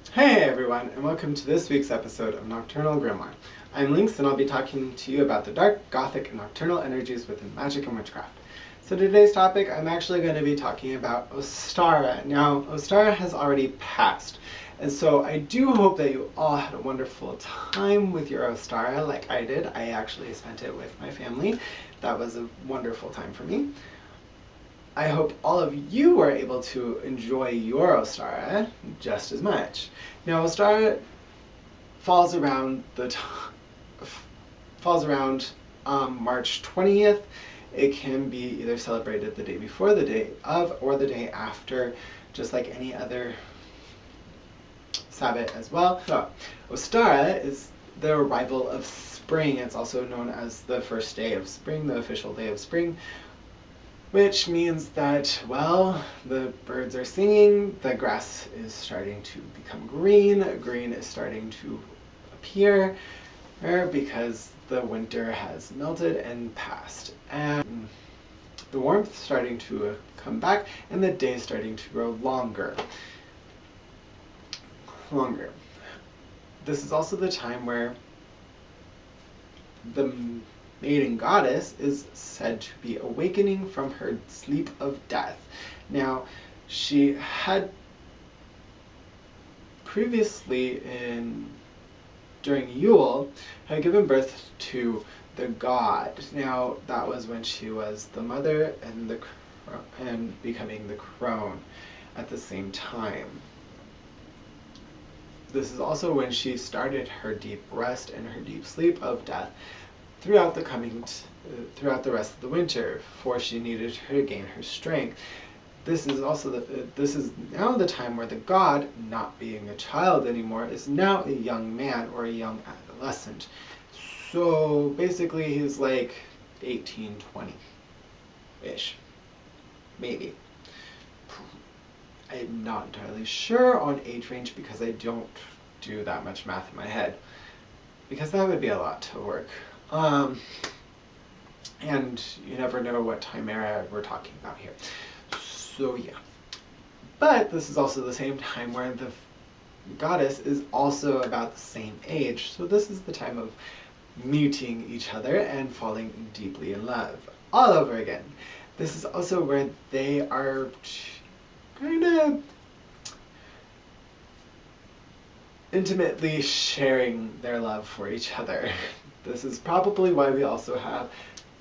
Hey everyone, and welcome to this week's episode of Nocturnal Grimoire. I'm Lynx, and I'll be talking to you about the dark, gothic, and nocturnal energies within magic and witchcraft. So today's topic, I'm actually going to be talking about Ostara. Now, Ostara has already passed, and so I do hope that you all had a wonderful time with your Ostara like I did. I actually spent it with my family. That was a wonderful time for me. I hope all of you were able to enjoy your Ostara just as much. Now, Ostara falls around March 20th. It can be either celebrated the day before, the day of, or the day after, just like any other Sabbath as well. So, Ostara is the arrival of spring. It's also known as the first day of spring, the official day of spring, which means that, well, the birds are singing, the grass is starting to become green, green is starting to appear, because the winter has melted and passed. And the warmth starting to come back, and the day starting to grow longer. This is also the time where the maiden goddess is said to be awakening from her sleep of death. Now, she had previously during Yule had given birth to the god. Now, that was when she was the mother and becoming the crone at the same time. This is also when she started her deep rest and her deep sleep of death throughout the rest of the winter, for she needed to regain her strength. This is now the time where the god, not being a child anymore, is now a young man or a young adolescent. So basically he's like 18, 20-ish. Maybe. I'm not entirely sure on age range because I don't do that much math in my head, because that would be a lot to work. And you never know what time era we're talking about here. So yeah. But this is also the same time where the goddess is also about the same age. So this is the time of meeting each other and falling deeply in love all over again. This is also where they are kind of intimately sharing their love for each other. This is probably why we also have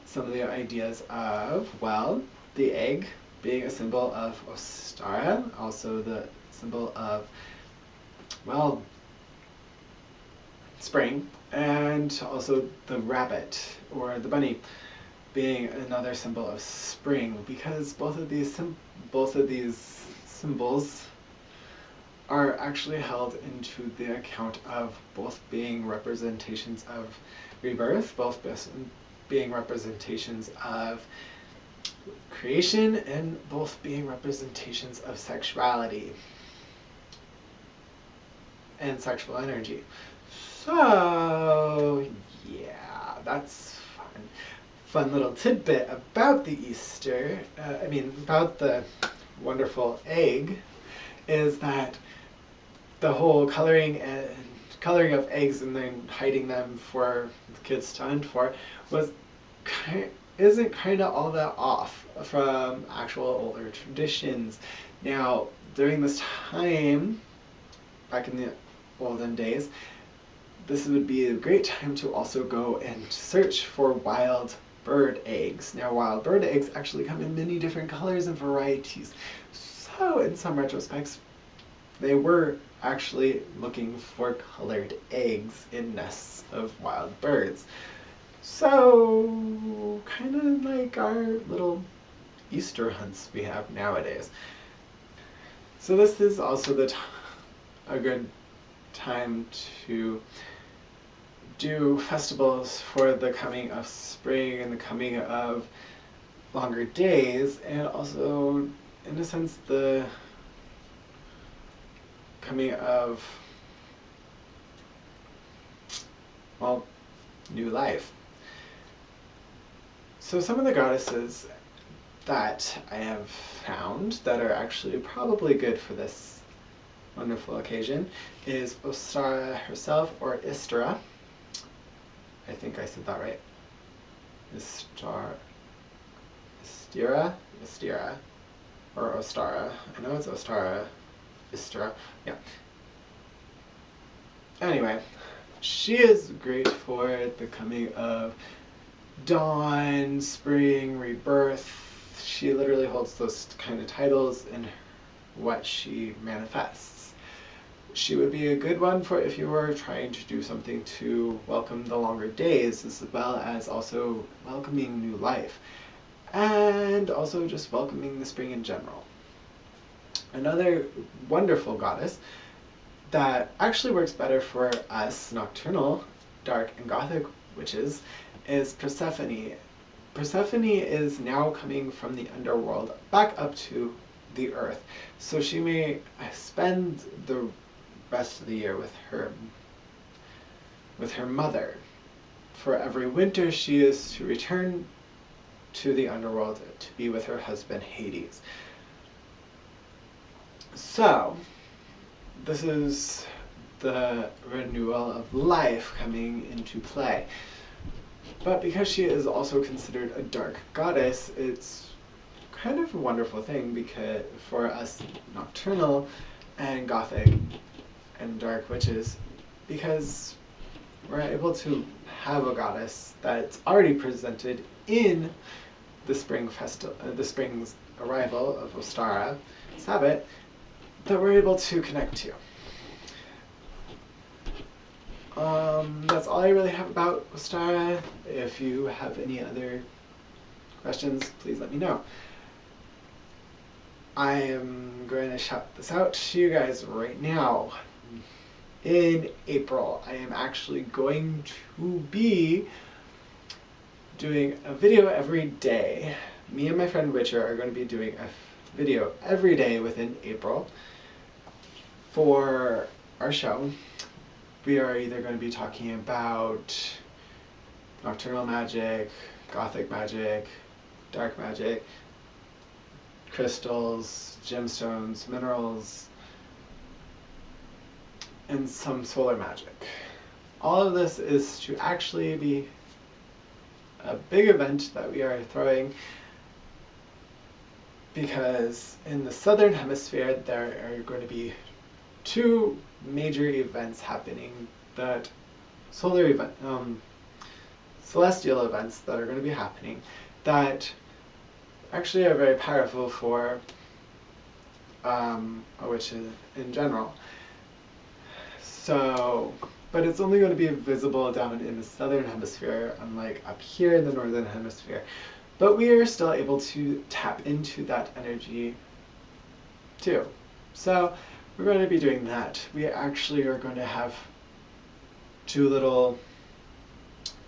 some of the ideas of, well, the egg being a symbol of Ostara, also the symbol of, well, spring, and also the rabbit or the bunny being another symbol of spring, because both of these symbols are actually held into the account of both being representations of rebirth, both being representations of creation, and both being representations of sexuality and sexual energy. So, yeah, that's fun. Fun little tidbit about the about the wonderful egg, is that the whole coloring of eggs and then hiding them for the kids to hunt for isn't kind of all that off from actual older traditions. Now, during this time, back in the olden days, this would be a great time to also go and search for wild bird eggs. Now, wild bird eggs actually come in many different colors and varieties. So, in some retrospects, they were actually looking for colored eggs in nests of wild birds. So, kind of like our little Easter hunts we have nowadays. So this is also a good time to do festivals for the coming of spring and the coming of longer days, and also, in a sense, the coming of, well, new life. So some of the goddesses that I have found that are actually probably good for this wonderful occasion is Ostara herself, or Istara. I think I said that right. Istara, or Ostara. I know it's Ostara. Ostara. Yeah. Anyway, she is great for the coming of dawn, spring, rebirth. She literally holds those kind of titles in what she manifests. She would be a good one for if you were trying to do something to welcome the longer days, as well as also welcoming new life, and also just welcoming the spring in general. Another wonderful goddess that actually works better for us nocturnal, dark, and gothic witches is Persephone. Persephone is now coming from the underworld back up to the earth, so she may spend the rest of the year with her mother. For every winter she is to return to the underworld to be with her husband Hades. So this is the renewal of life coming into play. But because she is also considered a dark goddess, it's kind of a wonderful thing because for us nocturnal and gothic and dark witches, because we're able to have a goddess that's already presented in the the spring's arrival of Ostara, Sabbath, that we're able to connect to. That's all I really have about Ostara. If you have any other questions, please let me know. I am going to shout this out to you guys right now. In April, I am actually going to be doing a video every day. Me and my friend Witcher are going to be doing a video every day within April for our show. We are either going to be talking about nocturnal magic, gothic magic, dark magic, crystals, gemstones, minerals, and some solar magic. All of this is to actually be a big event that we are throwing because in the southern hemisphere there are going to be two major events happening, that celestial events that are going to be happening that actually are very powerful for a witch in general. So, but it's only going to be visible down in the southern hemisphere, unlike up here in the northern hemisphere. But we are still able to tap into that energy too. So we're going to be doing that. We actually are going to have two little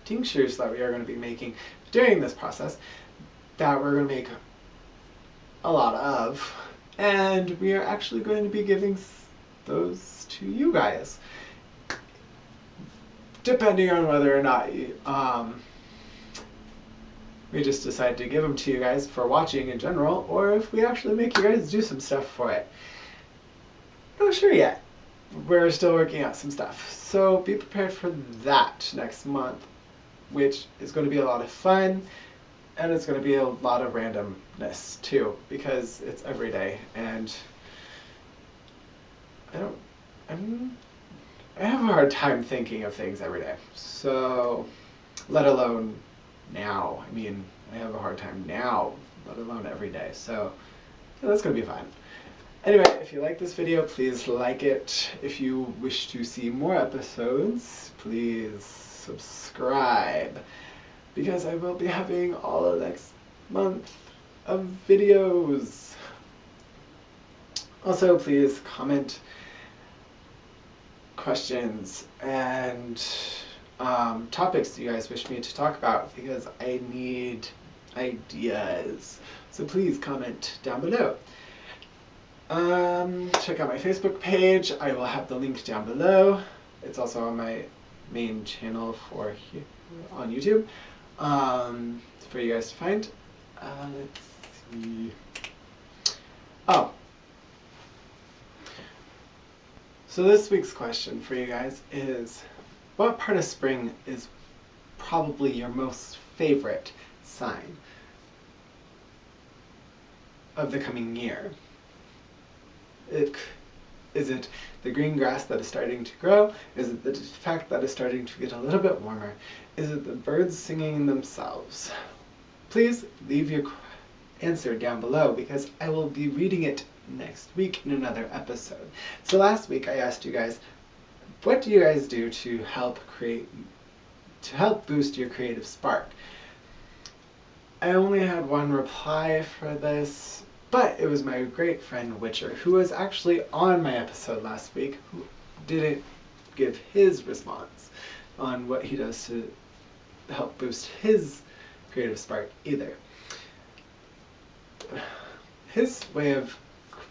tinctures that we are going to be making during this process that we're going to make a lot of, and we are actually going to be giving those to you guys, depending on whether or not we just decide to give them to you guys for watching in general, or if we actually make you guys do some stuff for it. Not sure yet. We're still working out some stuff. So be prepared for that next month, which is going to be a lot of fun, and it's going to be a lot of randomness too, because it's every day, and I have a hard time thinking of things every day. So, let alone now. I mean, I have a hard time now, let alone every day. So, yeah, that's going to be fun. Anyway, if you like this video, please like it. If you wish to see more episodes, please subscribe, because I will be having all of next month of videos. Also, please comment questions and topics you guys wish me to talk about, because I need ideas. So please comment down below. Check out my Facebook page. I will have the link down below. It's also on my main channel for here on YouTube, for you guys to find. Let's see. Oh, So this week's question for you guys is, what part of spring is probably your most favorite sign of the coming year? Is it the green grass that is starting to grow? Is it the fact that it's starting to get a little bit warmer? Is it the birds singing themselves? Please leave your answer down below because I will be reading it next week in another episode. So last week I asked you guys, what do you guys do to help boost your creative spark? I only had one reply for this, but it was my great friend Witcher, who was actually on my episode last week, who didn't give his response on what he does to help boost his creative spark either. His way of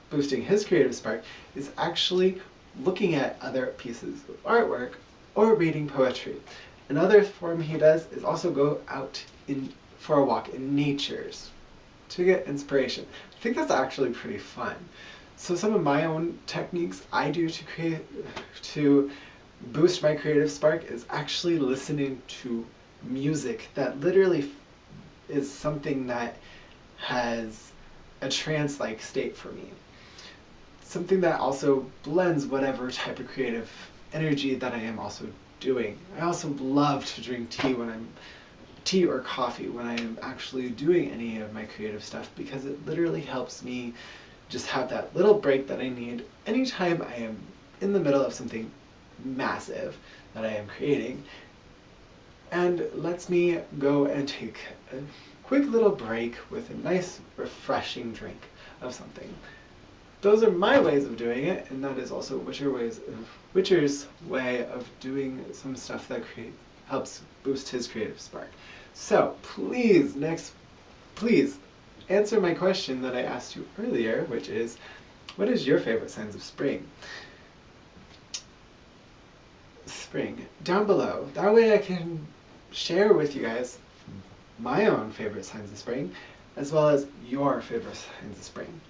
boosting his creative spark is actually looking at other pieces of artwork or reading poetry. Another form he does is also go out for a walk in nature to get inspiration. I think that's actually pretty fun. So some of my own techniques I do to boost my creative spark is actually listening to music that literally is something that has a trance-like state for me. Something that also blends whatever type of creative energy that I am also doing. I also love to drink tea or coffee when I am actually doing any of my creative stuff because it literally helps me just have that little break that I need anytime I am in the middle of something massive that I am creating, and lets me go and take a quick little break with a nice refreshing drink of something. Those are my ways of doing it, and that is also Witcher's way of doing some stuff that helps boost his creative spark. So please answer my question that I asked you earlier, which is, what is your favorite signs of spring? Down below. That way I can share with you guys my own favorite signs of spring, as well as your favorite signs of spring.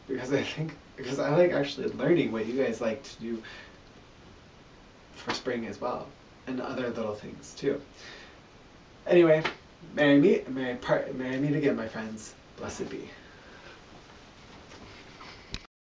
Because I like actually learning what you guys like to do for spring as well, and other little things too. Anyway, merry meet again, my friends. Blessed be.